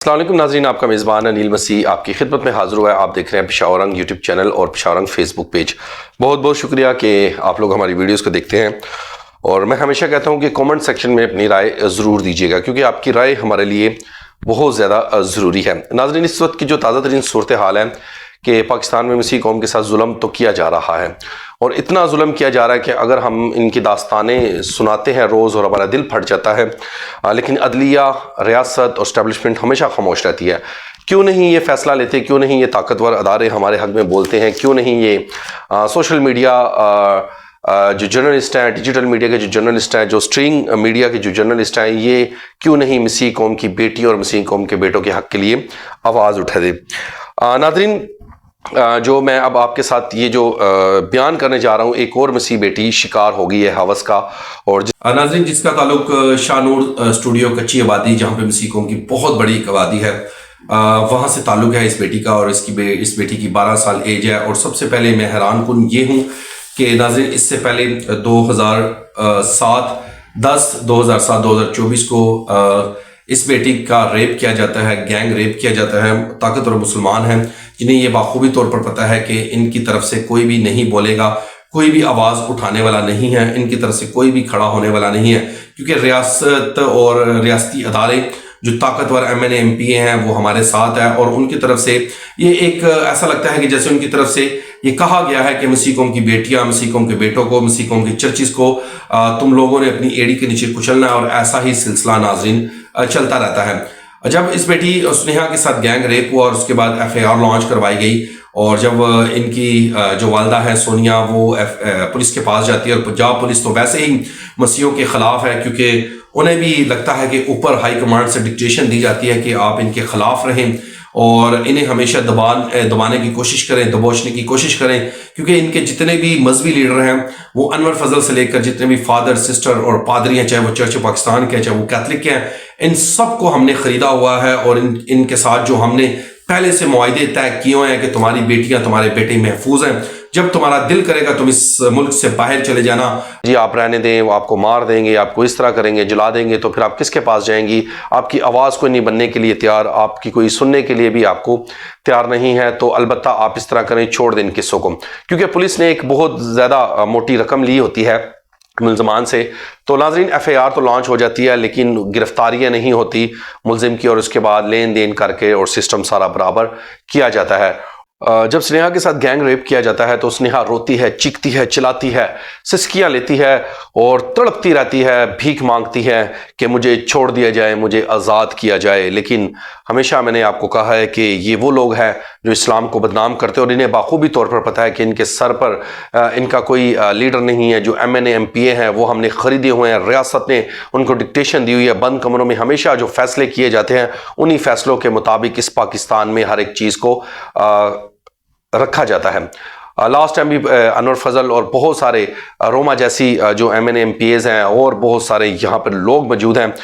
अस्सलाम वालेकुम नाज़रीन, आपका मेज़बान अनील मसीह आपकी खिदमत में हाज़िर हुआ है। आप देख रहे हैं पेशावरंग यूट्यूब चैनल और पेशावरंग फेसबुक पेज। बहुत बहुत शुक्रिया कि आप लोग हमारी वीडियोस को देखते हैं। और मैं हमेशा कहता हूं कि कमेंट सेक्शन में अपनी राय ज़रूर दीजिएगा, क्योंकि आपकी राय हमारे लिए बहुत ज़्यादा ज़रूरी है। नाज़रीन, इस वक्त की जो ताज़ा तरीन सूरत हाल है कि पाकिस्तान में मसीह कौम के साथ जुल्म तो किया जा रहा है, और इतना जुल्म किया जा रहा है कि अगर हम इनकी दास्तानें सुनाते हैं रोज़ और हमारा दिल फट जाता है, लेकिन अदलिया, रियासत और इस्टेब्लिशमेंट हमेशा खामोश रहती है। क्यों नहीं ये फैसला लेते, क्यों नहीं ये ताकतवर अदारे हमारे हक में बोलते हैं, क्यों नहीं ये सोशल मीडिया जो जर्नलिस्ट हैं, डिजिटल मीडिया के जो जर्नलिस्ट हैं, जो स्ट्रीम मीडिया के जो जर्नलिस्ट हैं, ये क्यों नहीं मसीह कौम की बेटी और मसीह कौम के बेटों के हक के लिए आवाज़ उठा दे। नाज़रीन, जो मैं अब आपके साथ ये जो बयान करने जा रहा हूँ, एक और मसीह बेटी शिकार हो गई है हवस का। और नाज़रीन, जिसका ताल्लुक शाहनूर स्टूडियो कच्ची आबादी, जहाँ पे मसीह कौम की बहुत बड़ी एक आबादी है, वहाँ से ताल्लुक है इस बेटी का। और इस बेटी की 12 साल एज है। और सबसे पहले मैं हैरान कुन ये हूँ कि नाज़रीन, इससे पहले 2007-2024 को इस बेटी का रेप किया जाता है, गैंग रेप किया जाता है। ताकतवर मुसलमान हैं जिन्हें ये बाखूबी तौर पर पता है कि इनकी तरफ से कोई भी नहीं बोलेगा, कोई भी आवाज़ उठाने वाला नहीं है, इनकी तरफ से कोई भी खड़ा होने वाला नहीं है, क्योंकि रियासत और रियासती अदारे जो ताकतवर MNA MPA हैं वो हमारे साथ है। और उनकी तरफ से ये एक ऐसा लगता है कि जैसे उनकी तरफ से ये कहा गया है कि मसीह कौम की बेटियां, मसीह कौम के बेटों को, मसीह कौम की चर्चिस को तुम लोगों ने अपनी एड़ी के नीचे कुचलना है। और ऐसा ही सिलसिला नाज़रीन चलता रहता है। जब इस बेटी स्नेहा के साथ गैंग रेप हुआ और उसके बाद FIR लॉन्च करवाई गई, और जब इनकी जो वालदा है सोनिया, वो पुलिस के पास जाती है, और पंजाब पुलिस तो वैसे ही मसीहों के खिलाफ है, क्योंकि उन्हें भी लगता है कि ऊपर हाई कमांड से डिक्टेशन दी जाती है कि आप इनके खिलाफ रहें और इन्हें हमेशा दबाने की कोशिश करें, दबोचने की कोशिश करें, क्योंकि इनके जितने भी मजहबी लीडर हैं, वो अनवर फजल से लेकर जितने भी फादर, सिस्टर और पादरी हैं, चाहे वो चर्च पाकिस्तान के हैं, चाहे वो कैथलिक के हैं, इन सबको हमने खरीदा हुआ है। और इनके साथ जो हमने पहले से मुआहदे तय किए हैं कि तुम्हारी बेटियां, तुम्हारे बेटे महफूज हैं, जब तुम्हारा दिल करेगा तुम इस मुल्क से बाहर चले जाना, जी आप रहने दें, वो आपको मार देंगे, आपको इस तरह करेंगे, जला देंगे, तो फिर आप किसके पास जाएंगी? आपकी आवाज़ कोई नहीं बनने के लिए तैयार, आपकी कोई सुनने के लिए भी आपको तैयार नहीं है। तो अलबत्ता आप इस तरह करें, छोड़ दें इन किस्सों को, क्योंकि पुलिस ने एक बहुत ज़्यादा मोटी रकम ली होती है मुलजमान से। तो नाज़रीन, FIR तो लॉन्च हो जाती है, लेकिन गिरफ्तारियां नहीं होती मुलजिम की, और उसके बाद लेन देन करके और सिस्टम सारा बराबर किया जाता है। जब स्नेहा के साथ गैंग रेप किया जाता है तो स्नेहा रोती है, चीखती है, चिल्लाती है, सिसकियां लेती है और तड़पती रहती है, भीख मांगती है कि मुझे छोड़ दिया जाए, मुझे आज़ाद किया जाए। लेकिन हमेशा मैंने आपको कहा है कि ये वो लोग हैं जो इस्लाम को बदनाम करते हैं, और इन्हें बाखूबी तौर पर पता है कि इनके सर पर इनका कोई लीडर नहीं है। जो MNA MPA हैं वो हमने खरीदे हुए हैं, रियासत ने उनको डिक्टेशन दी हुई है। बंद कमरों में हमेशा जो फैसले किए जाते हैं, उन्हीं फैसलों के मुताबिक इस पाकिस्तान में हर एक चीज़ को रखा जाता है। लास्ट टाइम भी अनवर फजल और बहुत सारे रोमा जैसी जो MNA MPAs हैं और बहुत सारे यहाँ पर लोग मौजूद हैं।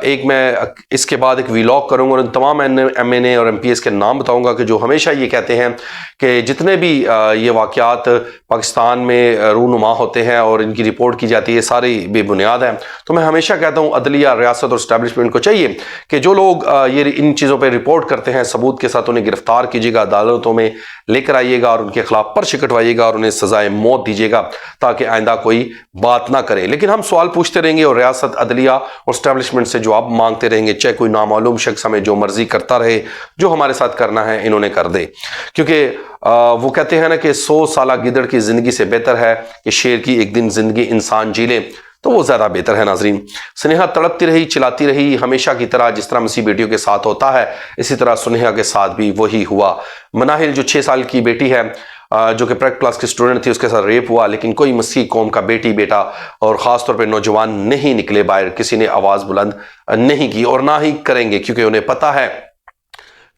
एक मैं इसके बाद एक व्लॉग करूँगा और उन तमाम MNA और MPAs के नाम बताऊँगा कि जो हमेशा ये कहते हैं कि जितने भी ये वाक़यात पाकिस्तान में रूनुमा होते हैं और इनकी रिपोर्ट की जाती है, सारी बेबुनियाद हैं। तो मैं हमेशा कहता हूँ अदलिया, रियासत और इस्टेब्लिशमेंट को चाहिए कि जो लोग ये इन चीज़ों पर रिपोर्ट करते हैं, सबूत के साथ उन्हें गिरफ्तार कीजिएगा, अदालतों में लेकर आइएगा और उनके खिलाफ पर्चे कटवाइएगा और उन्हें सजाए मौत दीजिएगा, ताकि आइंदा कोई बात ना करे। लेकिन हम सवाल पूछते रहेंगे और रियासत, अदलिया और इस्टेब्लिशमेंट से जवाब मांगते रहेंगे, चाहे कोई नामालूम शख्स हमें जो मर्जी करता रहे, जो हमारे साथ करना है इन्होंने कर दे। क्योंकि वो कहते हैं ना कि 100 साल गिदड़ की जिंदगी से बेहतर है कि शेर की एक दिन जिंदगी इंसान जी ले, तो वो ज़्यादा बेहतर है। नाजरीन, स्नेहा तड़पती रही, चिल्लाती रही, हमेशा की तरह जिस तरह मसीह बेटियों के साथ होता है, इसी तरह स्नेहा के साथ भी वही हुआ। मनाहिल जो 6 साल की बेटी है, जो कि प्रेप क्लास की स्टूडेंट थी, उसके साथ रेप हुआ, लेकिन कोई मसीह कौम का बेटी, बेटा और ख़ास तौर पे नौजवान नहीं निकले बाहर, किसी ने आवाज़ बुलंद नहीं की और ना ही करेंगे, क्योंकि उन्हें पता है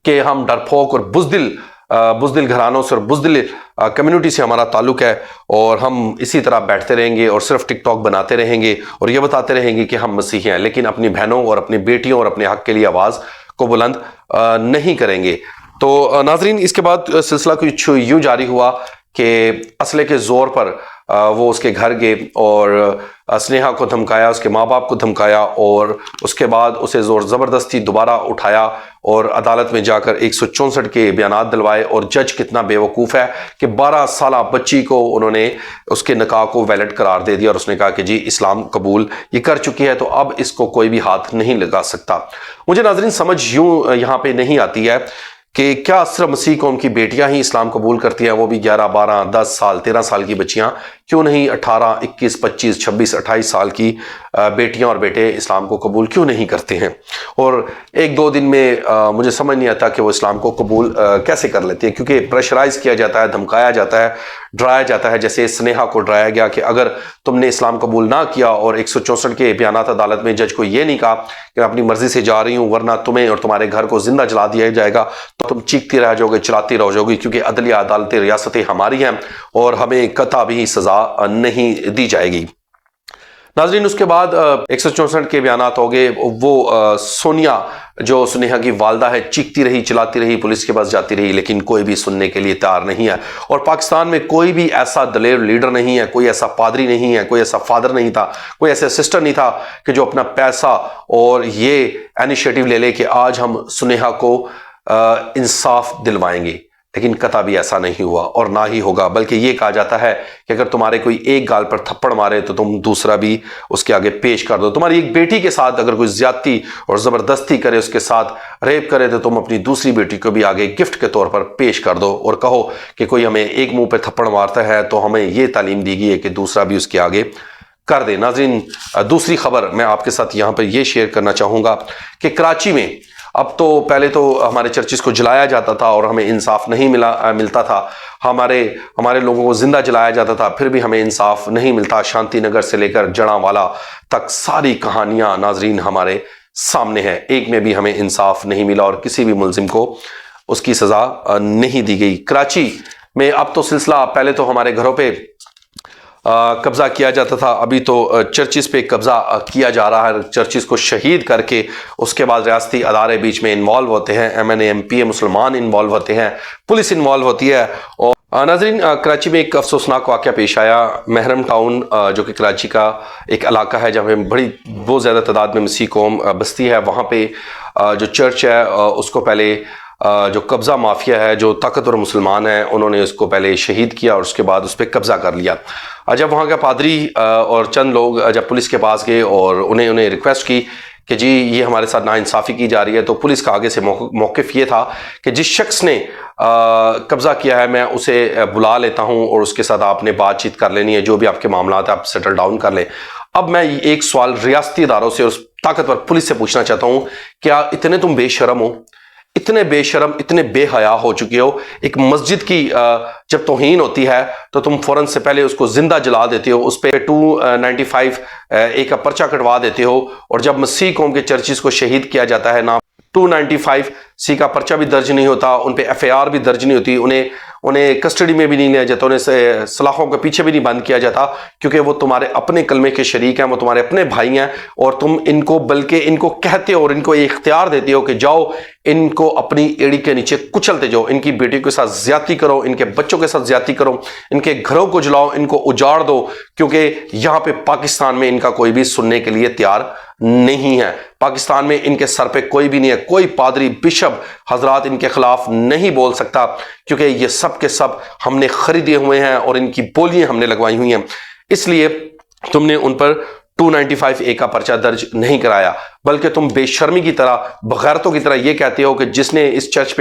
कि हम डरपोक और बुज़दिल घरानों से और बुज़दिल कम्युनिटी से हमारा ताल्लुक है, और हम इसी तरह बैठते रहेंगे और सिर्फ टिकटॉक बनाते रहेंगे और ये बताते रहेंगे कि हम मसीही हैं, लेकिन अपनी बहनों और अपनी बेटियों और अपने हक के लिए आवाज़ को बुलंद नहीं करेंगे। तो नाजरीन, इसके बाद सिलसिला कुछ यूँ जारी हुआ कि असले के ज़ोर पर वो उसके घर गए और स्नेहा को धमकाया, उसके माँ बाप को धमकाया और उसके बाद उसे जोर ज़बरदस्ती दोबारा उठाया और अदालत में जाकर 164 के बयानात दिलवाए। और जज कितना बेवकूफ़ है कि 12 साल बच्ची को उन्होंने उसके निकाह को वैलिड करार दे दिया और उसने कहा कि जी इस्लाम कबूल ये कर चुकी है, तो अब इसको कोई भी हाथ नहीं लगा सकता। मुझे नाज़रीन समझ यूँ यहाँ पे नहीं आती है कि क्या सिर्फ मसीह कौम की बेटियां ही इस्लाम कबूल करती हैं, वो भी 11, 12, 10 साल, 13 साल की बच्चियां, क्यों नहीं 18, 21, 25, 26, 28 साल की बेटियां और बेटे इस्लाम को कबूल क्यों नहीं करते हैं? और एक दो दिन में मुझे समझ नहीं आता कि वो इस्लाम को कबूल कैसे कर लेते हैं, क्योंकि प्रेशराइज किया जाता है, धमकाया जाता है, डराया जाता है। जैसे स्नेहा को डराया गया कि अगर तुमने इस्लाम कबूल ना किया, और 164 के बयानात अदालत में जज को ये नहीं कहा कि मैं अपनी मर्जी से जा रही हूँ वरना तुम्हें और तुम्हारे घर को जिंदा जला दिया जाएगा, तो तुम चीखती रह जाओगे, चलाती रह जाओगे, क्योंकि अदलिया अदालतें रियासतें हमारी हैं और हमें कता भी सजा नहीं दी जाएगी। नाजरीन उसके बाद 164 के बयानात हो गए। वो सोनिया जो स्नेहा की वालदा है चीखती रही, चिल्लाती रही, पुलिस के पास जाती रही, लेकिन कोई भी सुनने के लिए तैयार नहीं है। और पाकिस्तान में कोई भी ऐसा दलेर लीडर नहीं है, कोई ऐसा पादरी नहीं है, कोई ऐसा फादर नहीं था, कोई ऐसा सिस्टर नहीं था कि जो अपना पैसा और ये इनिशिएटिव ले ले कि आज हम स्नेहा को इंसाफ दिलवाएंगे। लेकिन कता भी ऐसा नहीं हुआ और ना ही होगा, बल्कि ये कहा जाता है कि अगर तुम्हारे कोई एक गाल पर थप्पड़ मारे तो तुम दूसरा भी उसके आगे पेश कर दो। तुम्हारी एक बेटी के साथ अगर कोई ज्यादती और ज़बरदस्ती करे, उसके साथ रेप करे, तो तुम अपनी दूसरी बेटी को भी आगे गिफ्ट के तौर पर पेश कर दो और कहो कि कोई हमें एक मुंह पर थप्पड़ मारता है तो हमें ये तालीम दी गई है कि दूसरा भी उसके आगे कर दे। नाज़रीन दूसरी खबर मैं आपके साथ यहाँ पर यह शेयर करना चाहूँगा कि कराची में अब तो पहले तो हमारे चर्चिस को जलाया जाता था और हमें इंसाफ नहीं मिलता था, हमारे लोगों को जिंदा जलाया जाता था, फिर भी हमें इंसाफ नहीं मिलता। शांति नगर से लेकर जड़ांवाला तक सारी कहानियां नाजरीन हमारे सामने है, एक में भी हमें इंसाफ नहीं मिला और किसी भी मुलजिम को उसकी सजा नहीं दी गई। कराची में अब तो सिलसिला, पहले तो हमारे घरों पे कब्जा किया जाता था, अभी तो चर्चिस पे कब्जा किया जा रहा है। चर्चिस को शहीद करके उसके बाद रियासती अदारे बीच में इन्वॉल्व होते हैं, MNA MPA मुसलमान इन्वॉल्व होते हैं, पुलिस इन्वॉल्व होती है। और नाज़रीन कराची में एक अफसोसनाक वाक़या पेश आया। महरम टाउन जो कि कराची का एक इलाका है जहाँ पे बहुत ज़्यादा तादाद में मसीह कौम बसती है, वहाँ पे जो चर्च है उसको पहले जो कब्ज़ा माफिया है, जो ताकतवर मुसलमान हैं, उन्होंने उसको पहले शहीद किया और उसके बाद उस पर कब्ज़ा कर लिया। जब वहाँ का पादरी और चंद लोग जब पुलिस के पास गए और उन्हें रिक्वेस्ट की कि जी ये हमारे साथ नाइंसाफ़ी की जा रही है, तो पुलिस का आगे से मौक़िफ़ ये था कि जिस शख्स ने कब्ज़ा किया है मैं उसे बुला लेता हूँ और उसके साथ आपने बातचीत कर लेनी है, जो भी आपके मामला है आप सेटल डाउन कर लें। अब मैं एक सवाल रियासती इदारों से और उस ताकतवर पुलिस से पूछना चाहता हूँ, क्या इतने तुम बेशरम हो, इतने बेशरम, इतने बेहया हो चुके हो? एक मस्जिद की जब तौहीन होती है तो तुम फौरन से पहले उसको जिंदा जला देते हो, उस पर 295 एक का पर्चा कटवा देते हो, और जब मसीह कौम के चर्चिस को शहीद किया जाता है ना 295C का पर्चा भी दर्ज नहीं होता, उन पे FIR भी दर्ज नहीं होती, उन्हें कस्टडी में भी नहीं लिया जाता, उन्हें सलाखों के पीछे भी नहीं बंद किया जाता, क्योंकि वो तुम्हारे अपने कलमे के शरीक हैं, वो तुम्हारे अपने भाई हैं, और तुम इनको बल्कि इनको कहते हो और इनको ये इख्तियार देते हो कि जाओ इनको अपनी एड़ी के नीचे कुचलते जाओ, इनकी बेटी के साथ ज्यादती करो, इनके बच्चों के साथ ज्यादती करो, इनके घरों को जलाओ, इनको उजाड़ दो, क्योंकि यहाँ पे पाकिस्तान में इनका कोई भी सुनने के लिए तैयार नहीं है। पाकिस्तान में इनके सर पे कोई भी नहीं है, कोई पादरी बिशप हजरात इनके खिलाफ नहीं बोल सकता, क्योंकि ये सब के सब हमने खरीदे हुए हैं और इनकी बोलियां हमने लगवाई हुई हैं। इसलिए तुमने उन पर 295A का पर्चा दर्ज नहीं कराया, बल्कि तुम बेशर्मी की तरह, बगैरतों की तरह ये कहते हो कि जिसने इस चर्च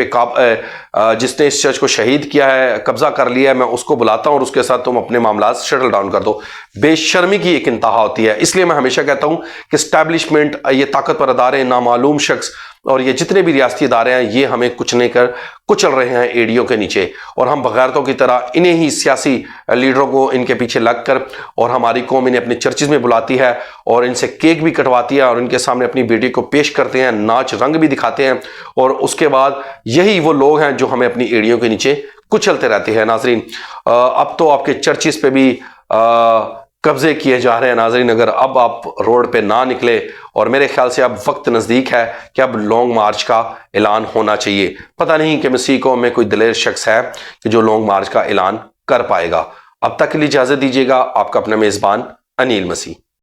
को शहीद किया है, कब्जा कर लिया है, मैं उसको बुलाता हूं और उसके साथ तुम अपने मामला शटल डाउन कर दो। बेशर्मी की एक इंतहा होती है। इसलिए मैं हमेशा कहता हूं कि एस्टैब्लिशमेंट, ये ताकतवर अदारे, नामालूम शख्स और ये जितने भी रियासती इदारे हैं, ये हमें कुचल रहे हैं एड़ियों के नीचे, और हम बगैरतों की तरह इन्हें ही सियासी लीडरों को इनके पीछे लगकर, और हमारी कौम इन्हें अपने चर्चिज में बुलाती है और इनसे केक भी कटवाती है और इनके सामने अपनी बेटी को पेश करते हैं, नाच रंग भी दिखाते हैं, और उसके बाद यही वो लोग हैं जो हमें अपनी एड़ियों के नीचे कुचलते रहते हैं। नाजरीन अब तो आपके चर्चिस पे भी कब्जे किए जा रहे हैं। नाजरीन अगर अब आप रोड पे ना निकले, और मेरे ख्याल से अब वक्त नज़दीक है कि अब लॉन्ग मार्च का ऐलान होना चाहिए। पता नहीं कि मसीह कौम में कोई दलेर शख्स है कि जो लॉन्ग मार्च का ऐलान कर पाएगा। अब तक के लिए इजाजत दीजिएगा। आपका अपना मेजबान अनिल मसीह।